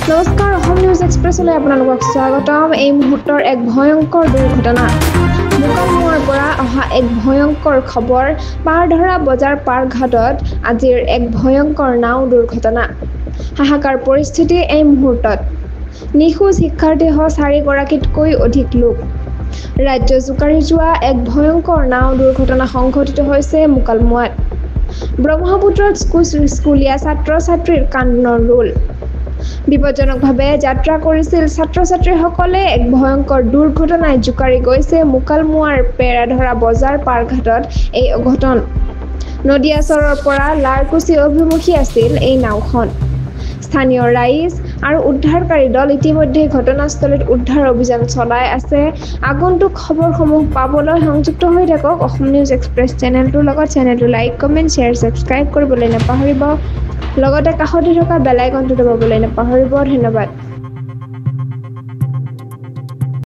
নমস্কাৰ অসম নিউজ এক্সপ্ৰেছলৈ আপোনালোকক স্বাগতম। এই মুহূৰ্তৰ এক ভয়ংকৰ দুৰ্ঘটনা। মুকালমুৱাৰ পৰা অহা এক ভয়ংকৰ খবৰ। পাৰধৰা বজাৰ পাৰঘাটত আজিৰ এক ভয়ংকৰ নাও দুৰ্ঘটনা। হাহাকাৰ পৰিস্থিতি এই মুহূৰ্তত। নিখোজ শিক্ষাৰ্থীসহ 4 গৰাকীতকৈ অধিক লোক। ৰাজ্য জোকাৰি যোৱা এক ভয়ংকৰ নাও দুৰ্ঘটনা সংঘটিত হৈছে মুকালমুৱাত। ব্ৰহ্মপুত্ৰত স্কুলীয়া ছাত্ৰ-ছাত্ৰীৰ কান্দোনৰ ৰোল। বিপদজনকভাৱে যাত্ৰা কৰিছিল ছাত্ৰ-ছাত্ৰীসকলে। এক ভয়ংকৰ দুৰ্ঘটনাই জোকাৰি গৈছে মুকালমুৱাৰ পেৰাধৰা বজাৰ পাৰঘাটত এই অঘটন। নদিয়াচৰৰ পৰা লাৰকুচি অভিমুখী আছিল এই নাওখন। স্থানীয় ৰাইজ আৰু উদ্ধাৰকাৰী দল ইতিমধ্যে ঘটনাস্থলীত উদ্ধাৰ অভিযান চলাই আছে। আগন্তুক খবৰসমূহ পাবলৈ সংযুক্ত হৈ থাকক অসম নিউজ এক্সপ্ৰেছ চেনেলটোৰ লগত। চেনেলটো লাইক, কমেণ্ট, শ্বেয়াৰ, ছাবস্ক্ৰাইব কৰিবলৈ নাপাহৰিব। লগতে কাষতে থকা বেল আইকনটো দবাবলৈ নাপাহৰিব। ধন্যবাদ।